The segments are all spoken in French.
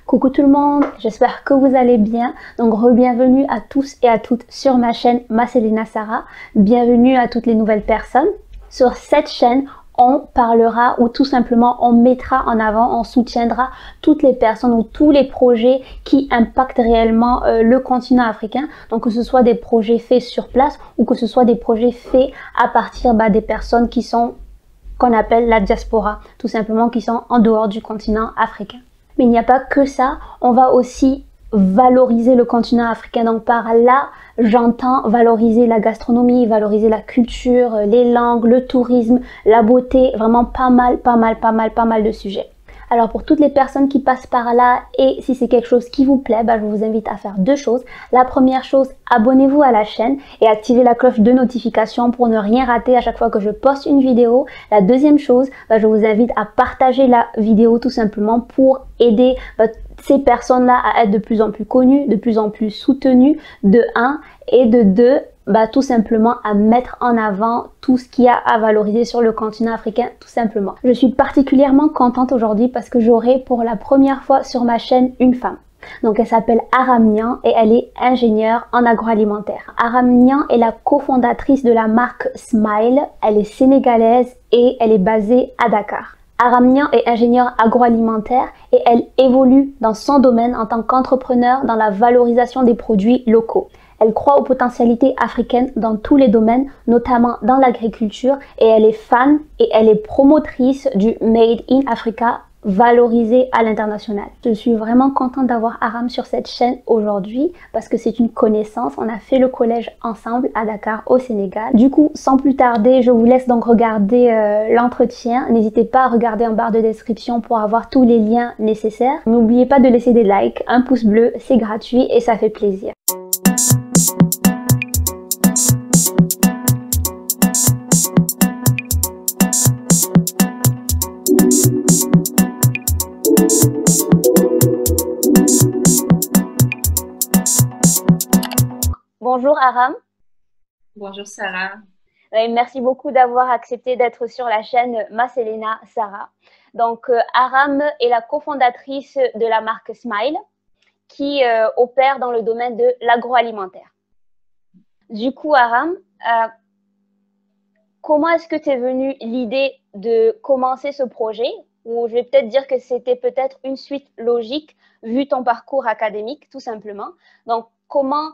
Coucou tout le monde, j'espère que vous allez bien. Donc re-bienvenue à tous et à toutes sur ma chaîne Marcelina Sarah. Bienvenue à toutes les nouvelles personnes. Sur cette chaîne, on parlera ou tout simplement on mettra en avant, on soutiendra toutes les personnes ou tous les projets qui impactent réellement le continent africain. Donc que ce soit des projets faits sur place ou que ce soit des projets faits à partir des personnes qui sont qu'on appelle la diaspora, tout simplement qui sont en dehors du continent africain. Mais il n'y a pas que ça, on va aussi valoriser le continent africain. Donc par là, j'entends valoriser la gastronomie, valoriser la culture, les langues, le tourisme, la beauté, vraiment pas mal de sujets. Alors pour toutes les personnes qui passent par là et si c'est quelque chose qui vous plaît, je vous invite à faire deux choses. La première chose, abonnez-vous à la chaîne et activez la cloche de notification pour ne rien rater à chaque fois que je poste une vidéo. La deuxième chose, je vous invite à partager la vidéo tout simplement pour aider ces personnes-là à être de plus en plus connues, de plus en plus soutenues, de 1 et de 2. Tout simplement à mettre en avant tout ce qu'il y a à valoriser sur le continent africain, tout simplement. Je suis particulièrement contente aujourd'hui parce que j'aurai pour la première fois sur ma chaîne une femme. Donc elle s'appelle Aram Niang et elle est ingénieure en agroalimentaire. Aram Niang est la cofondatrice de la marque Smile, elle est sénégalaise et elle est basée à Dakar. Aram Niang est ingénieure agroalimentaire et elle évolue dans son domaine en tant qu'entrepreneur dans la valorisation des produits locaux. Elle croit aux potentialités africaines dans tous les domaines, notamment dans l'agriculture, et elle est fan et elle est promotrice du Made in Africa valorisé à l'international. Je suis vraiment contente d'avoir Aram sur cette chaîne aujourd'hui parce que c'est une connaissance. On a fait le collège ensemble à Dakar au Sénégal. Du coup, sans plus tarder, je vous laisse donc regarder l'entretien. N'hésitez pas à regarder en barre de description pour avoir tous les liens nécessaires. N'oubliez pas de laisser des likes, un pouce bleu, c'est gratuit et ça fait plaisir. Bonjour Aram. Bonjour Sarah. Merci beaucoup d'avoir accepté d'être sur la chaîne Marcelina Sarah. Donc Aram est la cofondatrice de la marque Smile qui opère dans le domaine de l'agroalimentaire. Du coup Aram, comment est-ce que t'es venue l'idée de commencer ce projet? Ou je vais peut-être dire que c'était peut-être une suite logique vu ton parcours académique tout simplement. Donc comment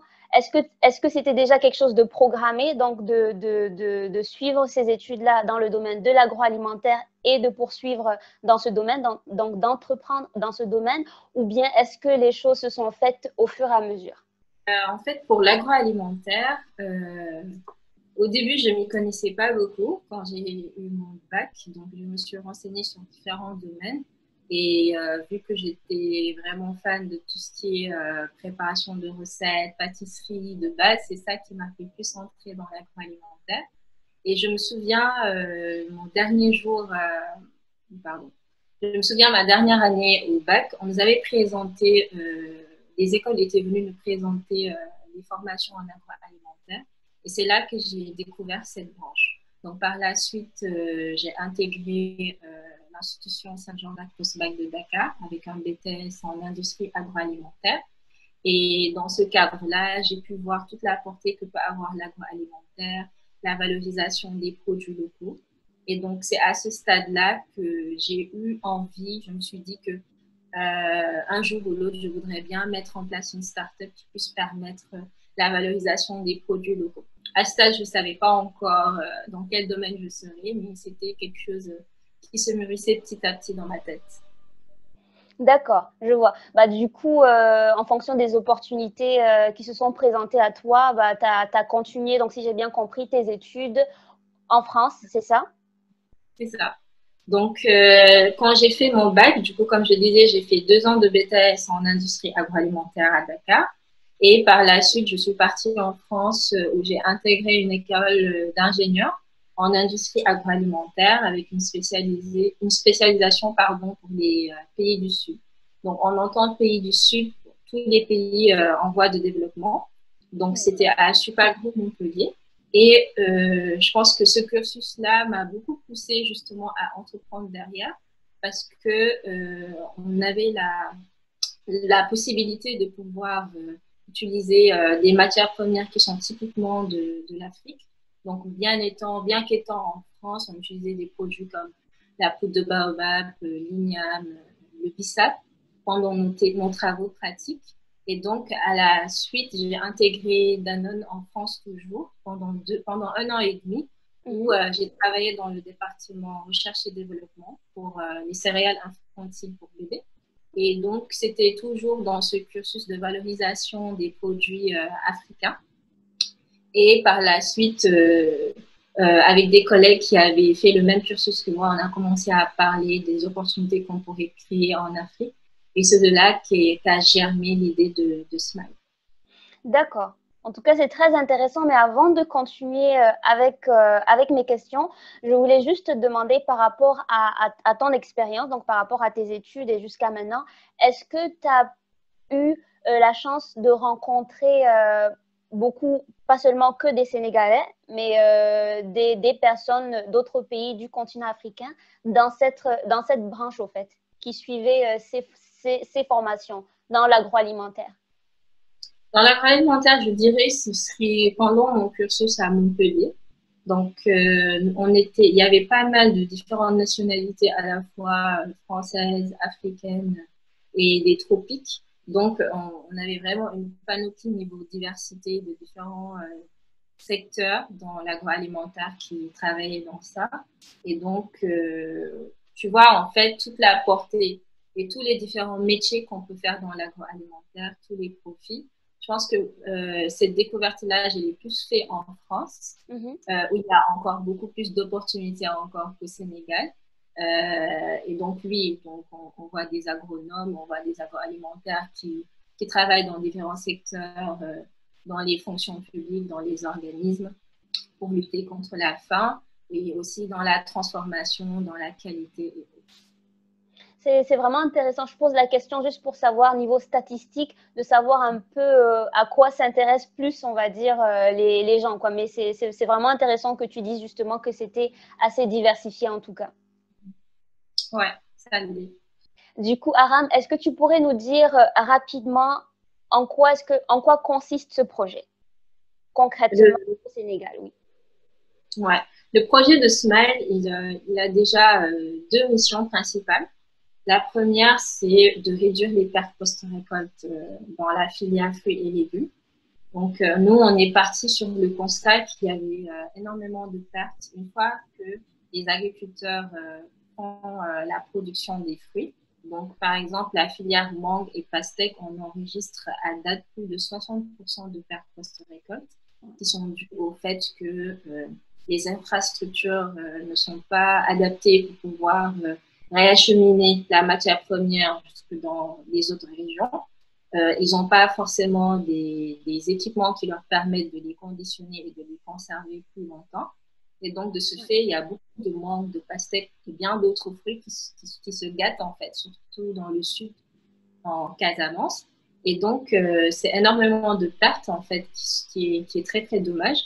est-ce que c'était déjà quelque chose de programmé, donc de suivre ces études-là dans le domaine de l'agroalimentaire et de poursuivre dans ce domaine, donc d'entreprendre dans ce domaine, ou bien est-ce que les choses se sont faites au fur et à mesure? En fait, pour l'agroalimentaire, au début, je ne m'y connaissais pas beaucoup quand j'ai eu mon bac. Donc, je me suis renseignée sur différents domaines. Et vu que j'étais vraiment fan de tout ce qui est préparation de recettes, pâtisserie de base, c'est ça qui m'a fait plus entrer dans l'agroalimentaire. Et je me souviens, mon dernier jour, pardon, je me souviens ma dernière année au bac, on nous avait présenté, les écoles étaient venues nous présenter les formations en agroalimentaire. Et c'est là que j'ai découvert cette branche. Donc, par la suite, j'ai intégré l'institution Saint-Jean-Baptiste de Dakar avec un BTS en industrie agroalimentaire. Et dans ce cadre-là, j'ai pu voir toute la portée que peut avoir l'agroalimentaire, la valorisation des produits locaux. Et donc, c'est à ce stade-là que j'ai eu envie, je me suis dit que un jour ou l'autre, je voudrais bien mettre en place une start-up qui puisse permettre la valorisation des produits locaux. À ce stade, je ne savais pas encore dans quel domaine je serais, mais c'était quelque chose qui se mûrissait petit à petit dans ma tête. D'accord, je vois. Du coup, en fonction des opportunités qui se sont présentées à toi, tu as continué, donc si j'ai bien compris, tes études en France, c'est ça? C'est ça. Donc, quand j'ai fait mon bac, du coup, comme je disais, j'ai fait 2 ans de BTS en industrie agroalimentaire à Dakar. Et par la suite, je suis partie en France où j'ai intégré une école d'ingénieur en industrie agroalimentaire avec une spécialisation pardon, pour les pays du Sud. Donc, on entend pays du Sud pour tous les pays en voie de développement. Donc, c'était à Super Group Montpellier. Et je pense que ce cursus-là m'a beaucoup poussée justement à entreprendre derrière parce que on avait la possibilité de pouvoir utiliser des matières premières qui sont typiquement de l'Afrique. Donc, bien qu'étant en France, on utilisait des produits comme la poudre de baobab, l'igname, le bissap pendant nos travaux pratiques. Et donc, à la suite, j'ai intégré Danone en France toujours pendant 1 an et demi, où j'ai travaillé dans le département recherche et développement pour les céréales infantiles pour bébés. Et donc, c'était toujours dans ce cursus de valorisation des produits africains. Et par la suite, avec des collègues qui avaient fait le même cursus que moi, on a commencé à parler des opportunités qu'on pourrait créer en Afrique. Et c'est de là qu'a germé l'idée de Smile. D'accord. En tout cas, c'est très intéressant. Mais avant de continuer avec mes questions, je voulais juste te demander par rapport à ton expérience, donc par rapport à tes études et jusqu'à maintenant, est-ce que tu as eu la chance de rencontrer beaucoup, pas seulement que des Sénégalais, mais des personnes d'autres pays du continent africain dans cette branche, au fait, qui suivaient ces formations dans l'agroalimentaire? Dans l'agroalimentaire, je dirais ce serait pendant mon cursus à Montpellier. Donc, il y avait pas mal de différentes nationalités, à la fois françaises, africaines et des tropiques. Donc, on avait vraiment une panoplie niveau diversité de différents secteurs dans l'agroalimentaire qui travaillaient dans ça. Et donc, tu vois, en fait, toute la portée et tous les différents métiers qu'on peut faire dans l'agroalimentaire, tous les profils. Je pense que cette découverte-là, je l'ai plus fait en France, où il y a encore beaucoup plus d'opportunités encore qu'au Sénégal. Et donc, oui, donc on voit des agronomes, on voit des agroalimentaires qui travaillent dans différents secteurs, dans les fonctions publiques, dans les organismes, pour lutter contre la faim et aussi dans la transformation, dans la qualité. C'est vraiment intéressant. Je pose la question juste pour savoir, niveau statistique, de savoir un peu à quoi s'intéressent plus, on va dire, les gens, quoi. Mais c'est vraiment intéressant que tu dises justement que c'était assez diversifié en tout cas. Ouais, ça l'est. Du coup, Aram, est-ce que tu pourrais nous dire rapidement en quoi consiste ce projet concrètement au Sénégal? Oui. Ouais. Le projet de Smile, il a déjà 2 missions principales. La première, c'est de réduire les pertes post-récolte dans la filière fruits et légumes. Donc, nous, on est parti sur le constat qu'il y avait énormément de pertes une fois que les agriculteurs font la production des fruits. Donc, par exemple, la filière mangue et pastèque, on enregistre à date plus de 60% de pertes post-récolte qui sont dues au fait que les infrastructures ne sont pas adaptées pour pouvoir réacheminer la matière première jusque dans les autres régions. Ils n'ont pas forcément des équipements qui leur permettent de les conditionner et de les conserver plus longtemps. Et donc, de ce fait, il y a beaucoup de mangue, de pastèques et bien d'autres fruits qui se gâtent, en fait, surtout dans le sud, en Casamance. Et donc, c'est énormément de pertes, en fait, qui est très, très dommage.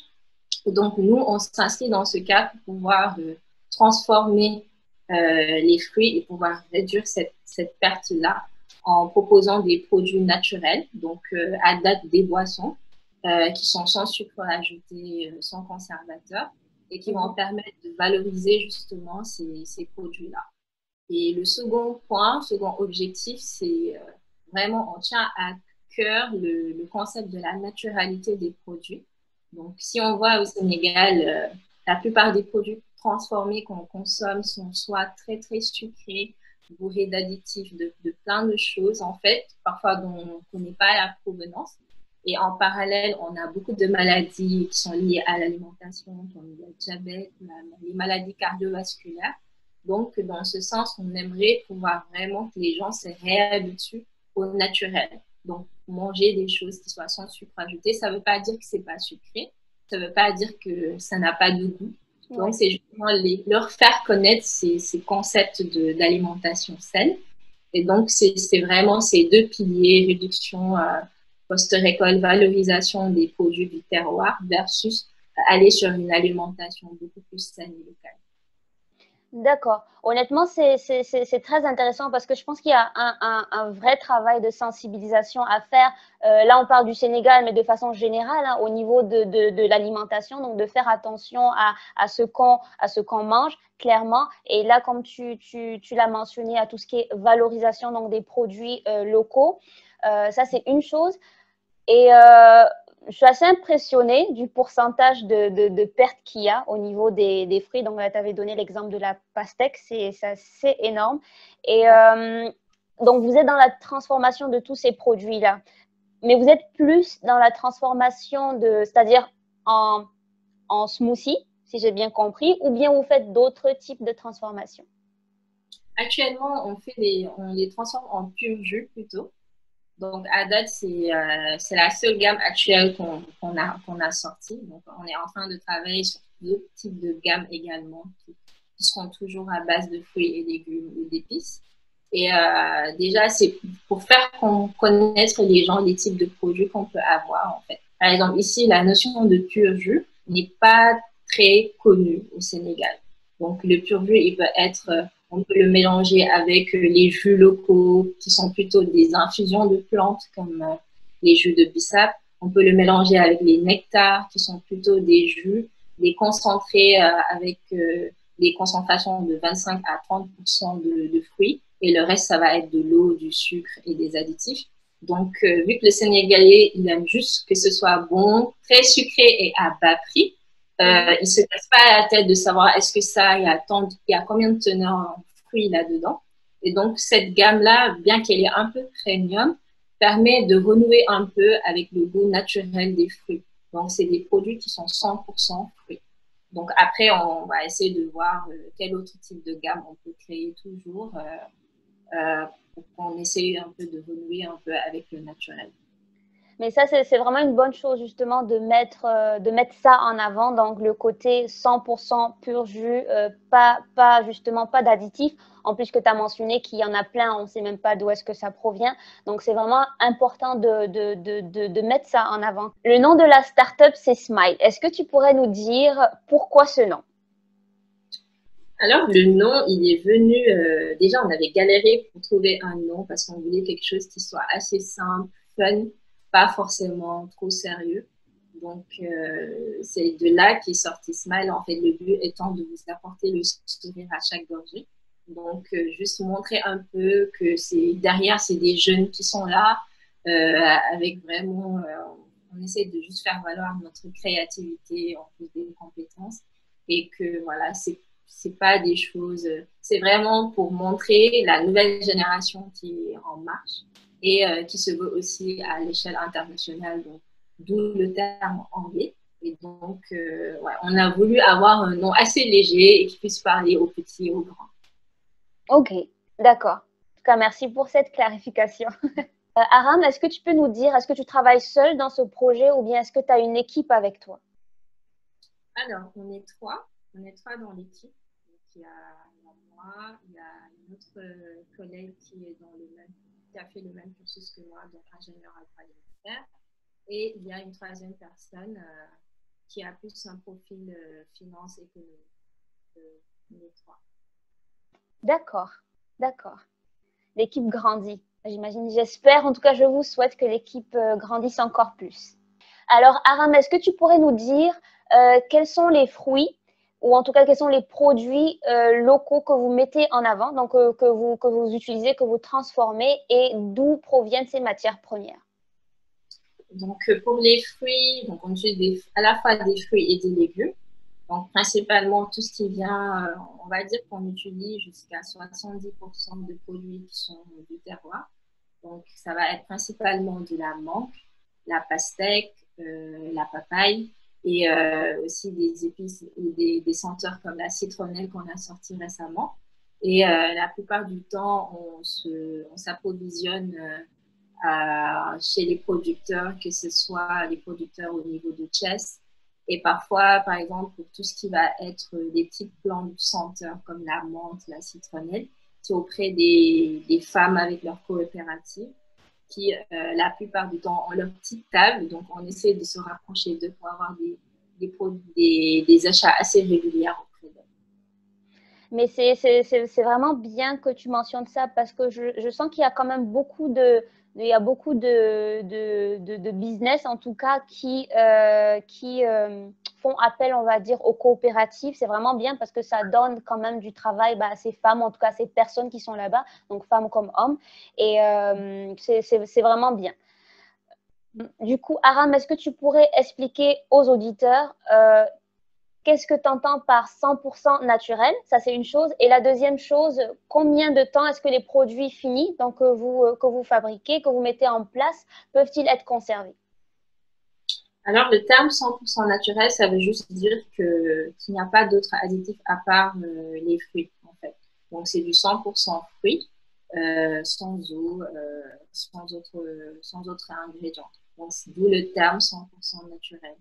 Et donc, nous, on s'inscrit dans ce cas pour pouvoir transformer les fruits et pouvoir réduire cette perte-là en proposant des produits naturels, donc à date des boissons, qui sont sans sucre ajouté, sans conservateur, et qui vont permettre de valoriser justement ces produits-là. Et le second objectif, c'est vraiment, on tient à cœur le concept de la naturalité des produits. Donc, si on voit au Sénégal, la plupart des produits transformés qu'on consomme sont soit très, très sucrés, bourrés d'additifs, de plein de choses, en fait, parfois dont on ne connaît pas la provenance. Et en parallèle, on a beaucoup de maladies qui sont liées à l'alimentation, comme le diabète, les maladies cardiovasculaires. Donc, dans ce sens, on aimerait pouvoir vraiment que les gens se réhabituent au naturel. Donc, manger des choses qui soient sans sucre ajouté, ça ne veut pas dire que ce n'est pas sucré, ça ne veut pas dire que ça n'a pas de goût. Donc, c'est justement leur faire connaître ces concepts d'alimentation saine. Et donc, c'est vraiment ces 2 piliers, réduction post-récolte, valorisation des produits du terroir versus aller sur une alimentation beaucoup plus saine et locale. D'accord. Honnêtement, c'est très intéressant parce que je pense qu'il y a un vrai travail de sensibilisation à faire. Là, on parle du Sénégal, mais de façon générale, hein, au niveau de l'alimentation, donc de faire attention à ce qu'on mange, clairement. Et là, comme tu l'as mentionné, à tout ce qui est valorisation donc des produits locaux, ça, c'est une chose. Et je suis assez impressionnée du pourcentage de pertes qu'il y a au niveau des fruits. Donc là, tu avais donné l'exemple de la pastèque, c'est énorme. Et donc, vous êtes dans la transformation de tous ces produits-là. Mais vous êtes plus dans la transformation c'est-à-dire en, en smoothie, si j'ai bien compris, ou bien vous faites d'autres types de transformations. Actuellement, on les transforme en pur jus plutôt. Donc, à date, c'est la seule gamme actuelle qu'on a sortie. Donc, on est en train de travailler sur d'autres types de gammes également qui seront toujours à base de fruits et légumes ou d'épices. Et déjà, c'est pour faire connaître les gens les types de produits qu'on peut avoir, en fait. Par exemple, ici, la notion de pur jus n'est pas très connue au Sénégal. Donc, le pur jus, il peut être on peut le mélanger avec les jus locaux qui sont plutôt des infusions de plantes comme les jus de bissap. On peut le mélanger avec les nectars qui sont plutôt des jus, des concentrés avec des concentrations de 25 à 30% de fruits. Et le reste, ça va être de l'eau, du sucre et des additifs. Donc, vu que le Sénégalais, il aime juste que ce soit bon, très sucré et à bas prix, il ne se casse pas la tête de savoir est-ce que ça, il y a combien de teneurs en fruits là-dedans. Et donc, cette gamme-là, bien qu'elle est un peu premium, permet de renouer un peu avec le goût naturel des fruits. Donc, c'est des produits qui sont 100% fruits. Donc, après, on va essayer de voir quel autre type de gamme on peut créer toujours pour qu'on essaye un peu de renouer un peu avec le naturel. Mais ça, c'est vraiment une bonne chose justement de mettre ça en avant, donc le côté 100% pur jus, justement pas d'additifs. En plus que tu as mentionné qu'il y en a plein, on ne sait même pas d'où est-ce que ça provient. Donc c'est vraiment important de mettre ça en avant. Le nom de la startup, c'est Smile. Est-ce que tu pourrais nous dire pourquoi ce nom? Alors, le nom, il est venu, déjà, on avait galéré pour trouver un nom parce qu'on voulait quelque chose qui soit assez simple, fun, pas forcément trop sérieux. Donc, c'est de là qu'est sorti Smile. En fait, le but étant de vous apporter le sourire à chaque gorgée. Donc, juste montrer un peu que derrière, c'est des jeunes qui sont là, avec vraiment, on essaie de juste faire valoir notre créativité en plus des compétences et que voilà, c'est pas des choses, c'est vraiment pour montrer la nouvelle génération qui est en marche et qui se veut aussi à l'échelle internationale, donc d'où le terme anglais. Et donc, ouais, on a voulu avoir un nom assez léger et qui puisse parler aux petits et aux grands. Ok, d'accord. En tout cas, merci pour cette clarification. Aram, est-ce que tu peux nous dire, est-ce que tu travailles seul dans ce projet ou bien est-ce que tu as une équipe avec toi? Alors, on est trois dans l'équipe. Donc, il y a moi, il y a une autre collègue qui a fait le même cursus que moi, donc ingénieur agroalimentaire. Et il y a une troisième personne qui a plus un profil finance économie. Les trois. D'accord, d'accord. L'équipe grandit, j'imagine. J'espère, en tout cas, je vous souhaite que l'équipe grandisse encore plus. Alors, Aram, est-ce que tu pourrais nous dire quels sont les fruits ou en tout cas quels sont les produits locaux que vous mettez en avant, donc que vous utilisez, que vous transformez et d'où proviennent ces matières premières? Donc, pour les fruits, donc on utilise à la fois des fruits et des légumes. Donc, principalement, tout ce qui vient, on va dire qu'on utilise jusqu'à 70% de produits qui sont du terroir. Donc, ça va être principalement de la menthe, la pastèque, la papaye et aussi des épices ou des senteurs comme la citronnelle qu'on a sorti récemment. Et la plupart du temps, on s'approvisionne chez les producteurs, que ce soit les producteurs au niveau de Chess. Et parfois, par exemple, pour tout ce qui va être des petites plantes senteurs comme la menthe, la citronnelle, c'est auprès des femmes avec leur coopérative qui, la plupart du temps, ont leur petite table. Donc, on essaie de se rapprocher d'eux pour avoir des achats assez réguliers auprès d'eux. Mais c'est vraiment bien que tu mentionnes ça parce que je sens qu'il y a quand même beaucoup il y a beaucoup de business en tout cas qui font appel, on va dire, aux coopératives. C'est vraiment bien parce que ça donne quand même du travail à ces femmes, en tout cas ces personnes qui sont là-bas, donc femmes comme hommes. Et c'est vraiment bien. Du coup, Aram, est-ce que tu pourrais expliquer aux auditeurs qu'est-ce que tu entends par 100% naturel? Ça, c'est une chose. Et la deuxième chose, combien de temps est-ce que les produits finis, donc que vous fabriquez, que vous mettez en place, peuvent-ils être conservés? Alors, le terme 100% naturel, ça veut juste dire qu'il n'y a pas d'autres additifs à part les fruits, en fait. Donc, c'est du 100% fruits, sans eau, sans autres ingrédients. Donc, d'où le terme 100% naturel.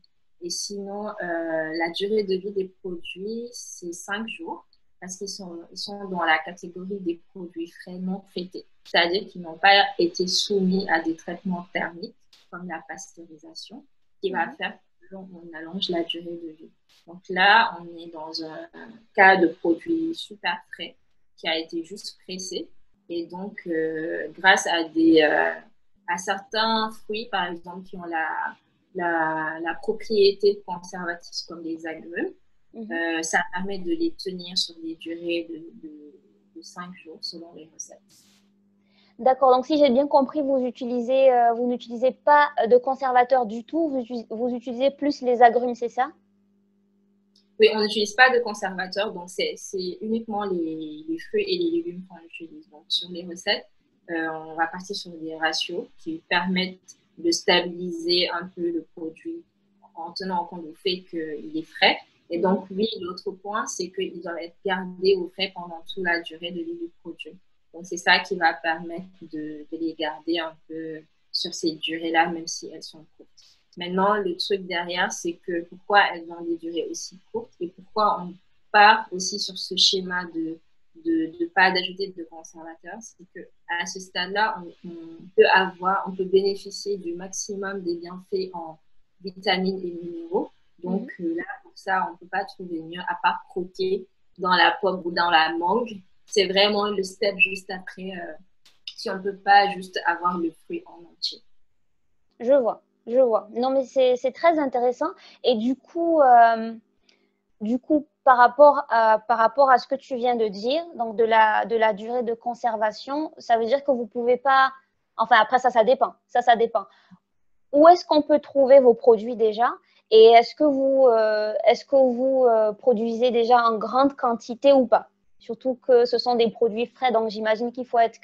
Et sinon, la durée de vie des produits, c'est 5 jours parce ils sont dans la catégorie des produits frais non traités. C'est-à-dire qu'ils n'ont pas été soumis à des traitements thermiques comme la pasteurisation qui va faire qu'on allonge la durée de vie. Donc là, on est dans un cas de produit super frais qui a été juste pressé. Et donc, grâce à certains fruits, par exemple, qui ont la propriété conservatrice comme les agrumes, ça permet de les tenir sur des durées de 5 jours selon les recettes. D'accord, donc si j'ai bien compris, vous n'utilisez pas de conservateur du tout, vous utilisez plus les agrumes, c'est ça? Oui, on n'utilise pas de conservateur, donc c'est uniquement les fruits et les légumes qu'on utilise. Donc sur les recettes, on va partir sur des ratios qui permettent de stabiliser un peu le produit en tenant compte du fait qu'il est frais. Et donc, oui, l'autre point, c'est qu'ils doivent être gardés au frais pendant toute la durée de vie du produit. Donc, c'est ça qui va permettre de les garder un peu sur ces durées-là, même si elles sont courtes. Maintenant, le truc derrière, c'est que pourquoi elles ont des durées aussi courtes et pourquoi on part aussi sur ce schéma de pas d'ajouter de conservateurs, c'est que à ce stade-là, on peut bénéficier du maximum des bienfaits en vitamines et minéraux. Donc là, pour ça, on ne peut pas trouver mieux à part croquer dans la pomme ou dans la mangue. C'est vraiment le step juste après, si on ne peut pas juste avoir le fruit en entier. Je vois, je vois. Non, mais c'est très intéressant. Et du coup, par rapport à ce que tu viens de dire, donc de la durée de conservation, ça veut dire que vous pouvez pas. Enfin, après, ça dépend. Ça dépend. Où est-ce qu'on peut trouver vos produits déjà? Et est-ce que vous produisez déjà en grande quantité ou pas? Surtout que ce sont des produits frais, donc j'imagine il faut être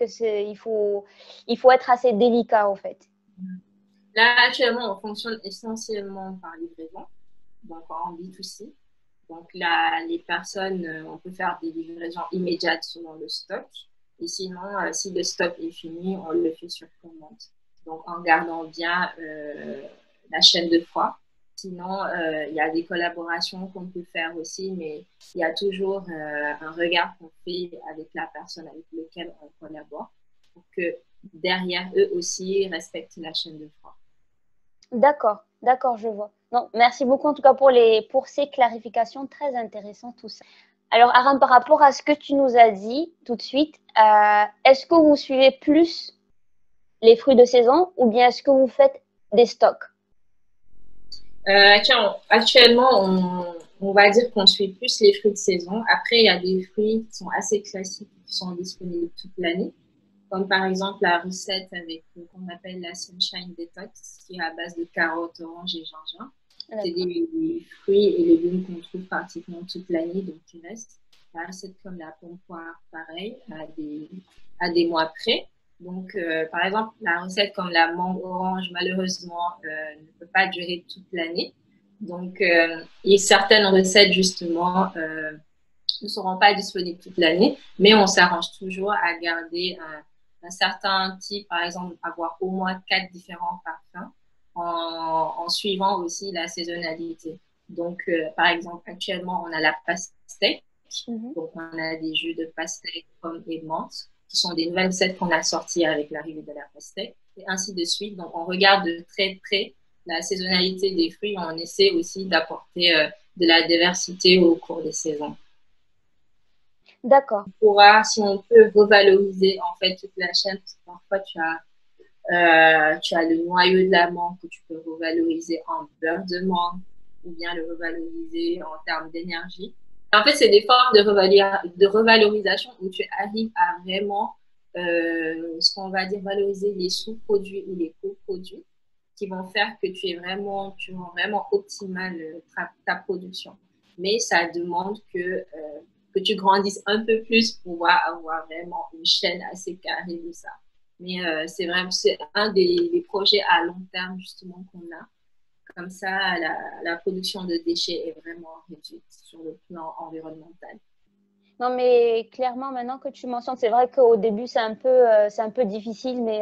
assez délicat, en fait. Là, actuellement, on fonctionne essentiellement par livraison, donc en B2C. Donc là, les personnes, on peut faire des livraisons immédiates selon le stock. Et sinon, si le stock est fini, on le fait sur commande. Donc en gardant bien la chaîne de froid. Sinon, il y a des collaborations qu'on peut faire aussi, mais il y a toujours un regard qu'on fait avec la personne avec laquelle on collabore pour que derrière eux aussi respectent la chaîne de froid. D'accord, d'accord, je vois. Non, merci beaucoup en tout cas pour ces clarifications très intéressantes tout ça. Alors Aram, par rapport à ce que tu nous as dit tout de suite, est-ce que vous suivez plus les fruits de saison ou bien est-ce que vous faites des stocks? Actuellement, on va dire qu'on suit plus les fruits de saison. Après, il y a des fruits qui sont assez classiques, qui sont disponibles toute l'année, comme par exemple la recette avec qu'on appelle la Sunshine Detox, qui est à base de carottes, oranges et gingembre. C'est des fruits et légumes qu'on trouve pratiquement toute l'année, donc qui restent. La recette comme la pomme poire, pareil, à des mois près. Donc, par exemple, la recette comme la mangue orange, malheureusement, ne peut pas durer toute l'année. Donc, et certaines recettes, justement, ne seront pas disponibles toute l'année, mais on s'arrange toujours à garder un certain type, par exemple, avoir au moins 4 différents parfums en suivant aussi la saisonnalité. Donc, par exemple, actuellement, on a la pastèque. Donc, on a des jus de pastèque, pommes et menthe, qui sont des nouvelles recettes qu'on a sorties avec l'arrivée de la pastèque, et ainsi de suite. Donc, on regarde de très près la saisonnalité des fruits. On essaie aussi d'apporter de la diversité au cours des saisons. D'accord. Pourra, si on peut revaloriser en fait toute la chaîne, parce que parfois tu as le noyau de la mangue que tu peux revaloriser en beurre de mangue ou bien le revaloriser en termes d'énergie. En fait, c'est des formes de revalorisation où tu arrives à vraiment, ce qu'on va dire, valoriser les sous-produits ou les coproduits qui vont faire que tu rends vraiment optimal ta production. Mais ça demande que tu grandisses un peu plus pour pouvoir avoir vraiment une chaîne assez carrée de ça. Mais c'est un des projets à long terme justement qu'on a. Comme ça, la production de déchets est vraiment réduite sur le plan environnemental. Non, mais clairement, maintenant que tu mentionnes, c'est vrai qu'au début, c'est un peu difficile, mais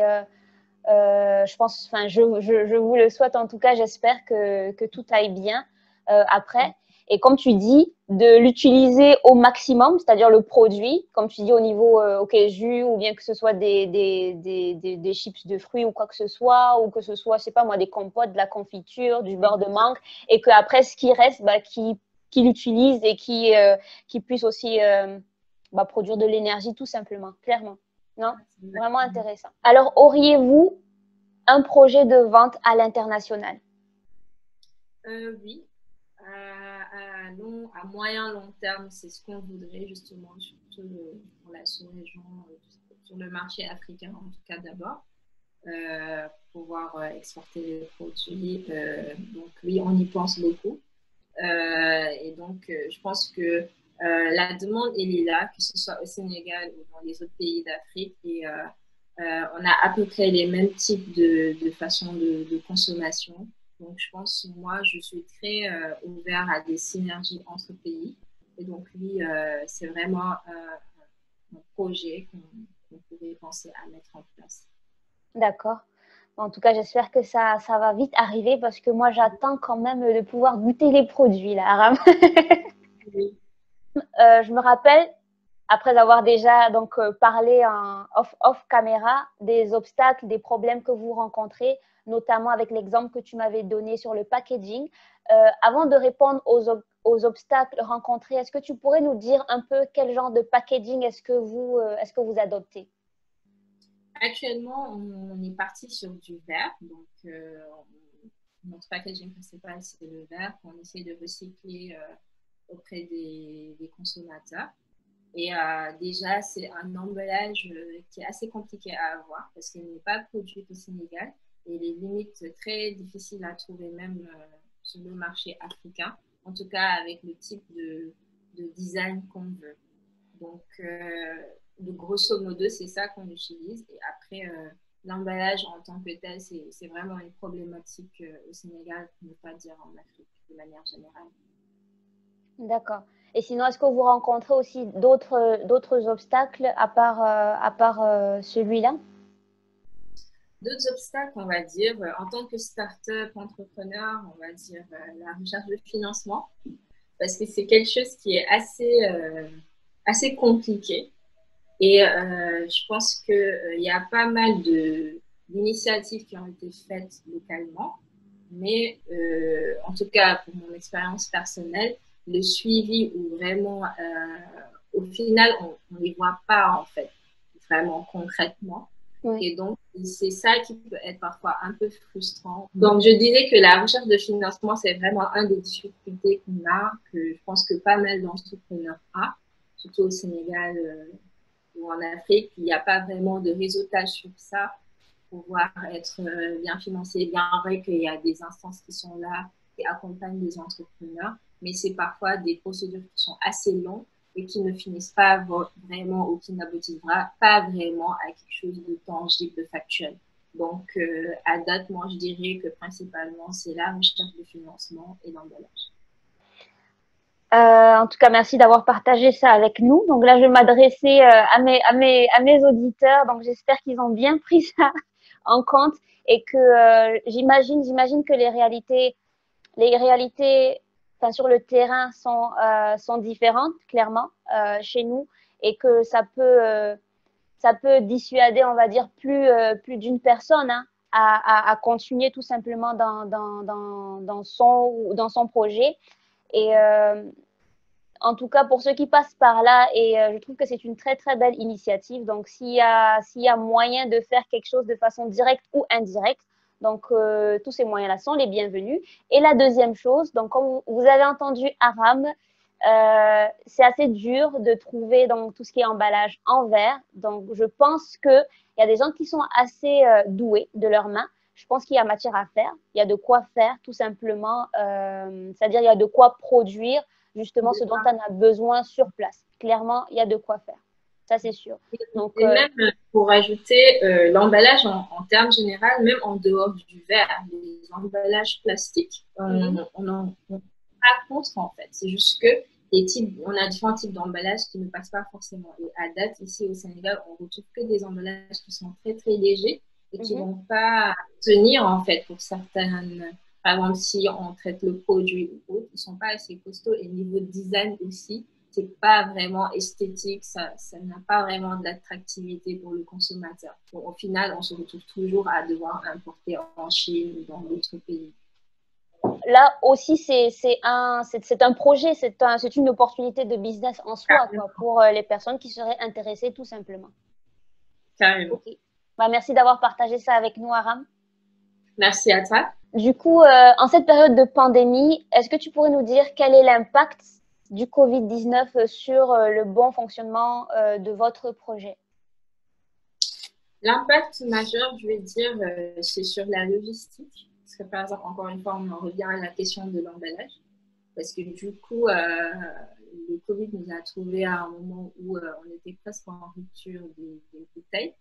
je pense, enfin, je vous le souhaite en tout cas, j'espère que tout aille bien après. Et comme tu dis, de l'utiliser au maximum, c'est-à-dire le produit, comme tu dis au niveau ok, jus, ou bien que ce soit des chips de fruits ou quoi que ce soit, ou que ce soit, je sais pas moi, des compotes, de la confiture, du beurre de mangue, et qu'après, ce qui reste, bah, qu'il utilise et qui puisse aussi bah, produire de l'énergie tout simplement, clairement. Non, vraiment intéressant. Alors, auriez-vous un projet de vente à l'international? Oui, à moyen long terme, c'est ce qu'on voudrait justement, surtout pour la sous-région, sur le marché africain en tout cas d'abord, pouvoir exporter les produits. Donc oui, on y pense beaucoup. Et donc, je pense que la demande, elle est là, que ce soit au Sénégal ou dans les autres pays d'Afrique. Et on a à peu près les mêmes types de façons de consommation. Donc, je pense, moi, je suis très ouvert à des synergies entre pays. Et donc, oui, c'est vraiment un projet qu'on pourrait penser à mettre en place. D'accord. En tout cas, j'espère que ça va vite arriver parce que moi, j'attends quand même de pouvoir goûter les produits, là, Aram. Oui. Je me rappelle, après avoir déjà donc parlé en off caméra des obstacles, des problèmes que vous rencontrez, notamment avec l'exemple que tu m'avais donné sur le packaging. Avant de répondre aux obstacles rencontrés, est-ce que tu pourrais nous dire un peu quel genre de packaging est-ce que vous adoptez? Actuellement, on est parti sur du verre. Donc, notre packaging principal, c'est le verre qu'on essaie de recycler auprès des consommateurs. Et déjà, c'est un emballage qui est assez compliqué à avoir parce qu'il n'est pas produit au Sénégal et il est limite très difficile à trouver même sur le marché africain, en tout cas avec le type de design qu'on veut. Donc, de grosso modo, c'est ça qu'on utilise. Et après, l'emballage en tant que tel, c'est vraiment une problématique au Sénégal, pour ne pas dire en Afrique de manière générale. D'accord. Et sinon, est-ce que vous rencontrez aussi d'autres obstacles à part celui-là? D'autres obstacles, on va dire, en tant que start-up entrepreneur, on va dire la recherche de financement, parce que c'est quelque chose qui est assez compliqué. Et je pense qu'il y a pas mal d'initiatives qui ont été faites localement, mais en tout cas, pour mon expérience personnelle, le suivi ou vraiment, au final, on ne les voit pas en fait, vraiment concrètement. Oui. Et donc, c'est ça qui peut être parfois un peu frustrant. Donc, je dirais que la recherche de financement, c'est vraiment un des difficultés qu'on a, que je pense que pas mal d'entrepreneurs ont, surtout au Sénégal ou en Afrique. Il n'y a pas vraiment de réseautage sur ça pour pouvoir être bien financé. Bien vrai qu'il y a des instances qui sont là, qui accompagnent les entrepreneurs, mais c'est parfois des procédures qui sont assez longues et qui ne finissent pas vraiment ou qui n'aboutissent pas vraiment à quelque chose de tangible, de factuel. Donc, à date, moi, je dirais que principalement, c'est la recherche de financement et l'emballage. En tout cas, merci d'avoir partagé ça avec nous. Donc là, je vais m'adresser à mes auditeurs. Donc j'espère qu'ils ont bien pris ça en compte et que j'imagine que les réalités, enfin, sur le terrain sont différentes, clairement, chez nous, et que ça peut dissuader, on va dire, plus d'une personne hein, à continuer tout simplement dans son projet. Et en tout cas pour ceux qui passent par là, et je trouve que c'est une très très belle initiative. Donc s'il y a moyen de faire quelque chose de façon directe ou indirecte, donc tous ces moyens-là sont les bienvenus. Et la deuxième chose, donc comme vous avez entendu Aram, c'est assez dur de trouver donc tout ce qui est emballage en verre. Donc je pense que il y a des gens qui sont assez doués de leurs mains. Je pense qu'il y a matière à faire, il y a de quoi faire tout simplement, c'est-à-dire il y a de quoi produire justement ce dont on a besoin sur place. Clairement, il y a de quoi faire, ça c'est sûr. Donc, Et même pour ajouter l'emballage en termes généraux, même en dehors du verre, les emballages plastiques, on pas contre en fait. C'est juste que on a différents types d'emballages qui ne passent pas forcément. Et à date, ici au Sénégal, on retrouve que des emballages qui sont très très légers et qui vont pas tenir en fait pour certaines. Par exemple, si on traite le produit ou autre, ils sont pas assez costauds et niveau design aussi, c'est pas vraiment esthétique, ça n'a pas vraiment de l'attractivité pour le consommateur. Bon, au final, on se retrouve toujours à devoir importer en Chine ou dans d'autres pays. Là aussi, c'est un projet, c'est une opportunité de business en soi quoi, pour les personnes qui seraient intéressées tout simplement. Carrément. Okay. Bah, merci d'avoir partagé ça avec nous, Aram. Merci à toi. Du coup, en cette période de pandémie, est-ce que tu pourrais nous dire quel est l'impact du Covid-19 sur le bon fonctionnement de votre projet? L'impact majeur, je vais dire, c'est sur la logistique. Parce que par exemple, encore une fois, on en revient à la question de l'emballage. Parce que du coup, le Covid nous a trouvé à un moment où on était presque en rupture des bouteilles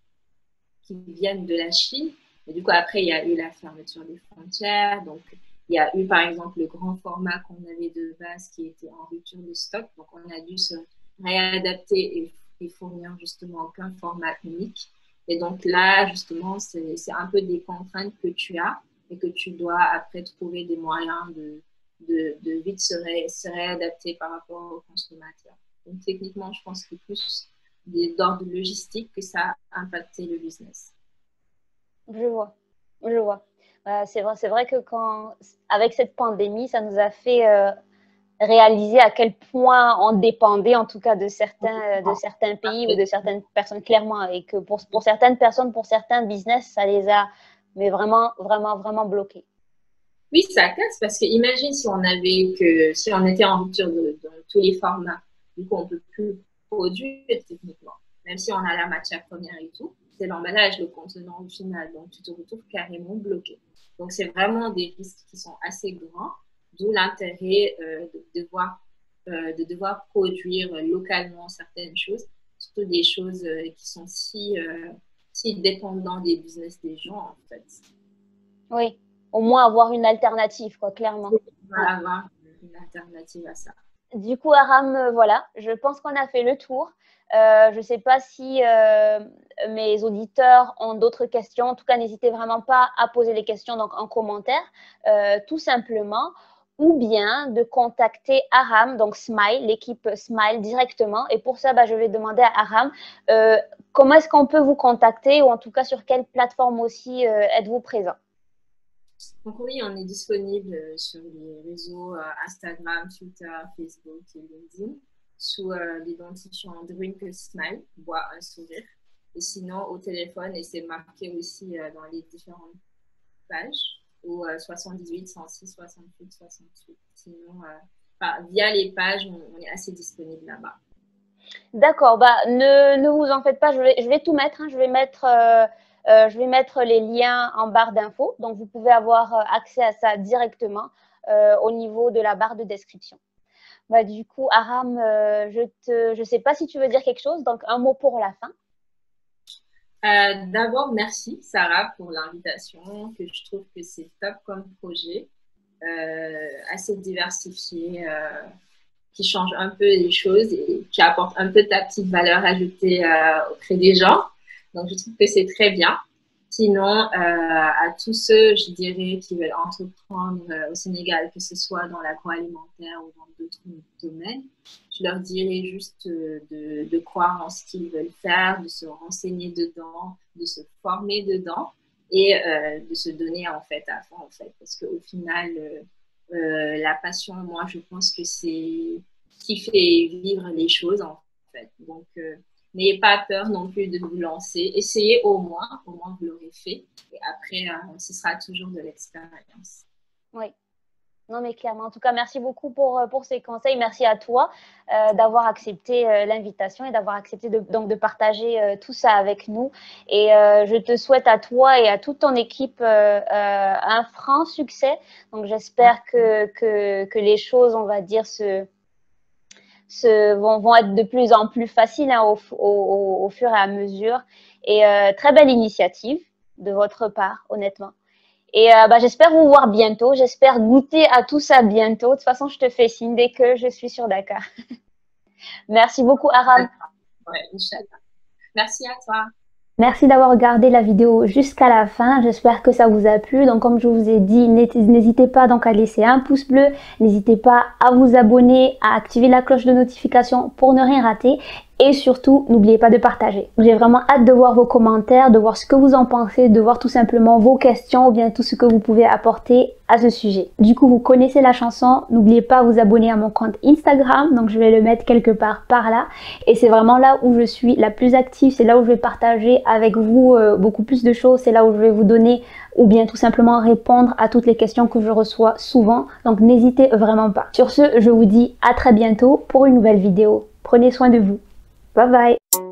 qui viennent de la Chine. Et du coup, après, il y a eu la fermeture des frontières. Donc, il y a eu, par exemple, le grand format qu'on avait de base qui était en rupture de stock. Donc, on a dû se réadapter et fournir justement aucun format unique. Et donc là, justement, c'est un peu des contraintes que tu as et que tu dois après trouver des moyens de vite se réadapter par rapport aux consommateurs. Donc, techniquement, je pense que plus d'ordre logistique que ça a impacté le business. Je vois, je vois. C'est vrai que avec cette pandémie, ça nous a fait réaliser à quel point on dépendait, en tout cas, de certains pays ou de certaines personnes, clairement, et que pour certaines personnes, pour certains business, ça les a, mais vraiment, vraiment, vraiment bloqués. Oui, ça casse parce que imagine si on était en rupture dans tous les formats, du coup on peut plus produire techniquement, même si on a la matière première et tout, c'est l'emballage, le contenant au final, donc tu te retrouves carrément bloqué. Donc c'est vraiment des risques qui sont assez grands, d'où l'intérêt de devoir produire localement certaines choses, surtout des choses qui sont si dépendantes des business des gens en fait. Oui, au moins avoir une alternative, quoi, clairement. Avoir une alternative à ça. Du coup, Aram, voilà, je pense qu'on a fait le tour. Je ne sais pas si mes auditeurs ont d'autres questions. En tout cas, n'hésitez vraiment pas à poser des questions donc, en commentaire, tout simplement, ou bien de contacter Aram, donc Smile, l'équipe Smile directement. Et pour ça, je vais demander à Aram comment est-ce qu'on peut vous contacter ou en tout cas sur quelle plateforme aussi êtes-vous présent? Donc oui, on est disponible sur les réseaux Instagram, Twitter, Facebook et LinkedIn sous l'identifiant Drink a Smile, bois un sourire. Et sinon, au téléphone, et c'est marqué aussi dans les différentes pages, au 78, 106, 68, 68. Sinon, via les pages, on est assez disponible là-bas. D'accord, ne vous en faites pas, je vais tout mettre, hein, je vais mettre les liens en barre d'infos, donc vous pouvez avoir accès à ça directement au niveau de la barre de description. Du coup, Aram, je sais pas si tu veux dire quelque chose, donc un mot pour la fin. D'abord, merci Sarah pour l'invitation, que je trouve que c'est top comme projet, assez diversifié, qui change un peu les choses et qui apporte un peu ta petite valeur ajoutée auprès des gens. Donc, je trouve que c'est très bien. Sinon, à tous ceux, je dirais, qui veulent entreprendre au Sénégal, que ce soit dans l'agroalimentaire ou dans d'autres domaines, je leur dirais juste de croire en ce qu'ils veulent faire, de se renseigner dedans, de se former dedans et de se donner en fait à fond en fait. Parce qu'au final, la passion, moi, je pense que c'est qui fait vivre les choses en fait. Donc, n'ayez pas peur non plus de vous lancer. Essayez au moins vous l'aurez fait. Et après, ce sera toujours de l'expérience. Oui. Non, mais clairement. En tout cas, merci beaucoup pour ces conseils. Merci à toi d'avoir accepté l'invitation et d'avoir accepté de partager tout ça avec nous. Et je te souhaite à toi et à toute ton équipe un franc succès. Donc, j'espère que les choses, on va dire, vont être de plus en plus faciles hein, au fur et à mesure. Et très belle initiative de votre part, honnêtement. Et j'espère vous voir bientôt. J'espère goûter à tout ça bientôt. De toute façon, je te fais signe dès que je suis sur Dakar. Merci beaucoup, Aram. Ouais, Inch'Allah. Merci à toi. Merci d'avoir regardé la vidéo jusqu'à la fin. J'espère que ça vous a plu. Donc, comme je vous ai dit, n'hésitez pas donc à laisser un pouce bleu. N'hésitez pas à vous abonner, à activer la cloche de notification pour ne rien rater. Et surtout, n'oubliez pas de partager. J'ai vraiment hâte de voir vos commentaires, de voir ce que vous en pensez, de voir tout simplement vos questions ou bien tout ce que vous pouvez apporter à ce sujet. Du coup, vous connaissez la chanson. N'oubliez pas de vous abonner à mon compte Instagram. Donc, je vais le mettre quelque part par là. Et c'est vraiment là où je suis la plus active. C'est là où je vais partager avec vous beaucoup plus de choses. C'est là où je vais vous donner ou bien tout simplement répondre à toutes les questions que je reçois souvent. Donc, n'hésitez vraiment pas. Sur ce, je vous dis à très bientôt pour une nouvelle vidéo. Prenez soin de vous. Bye bye.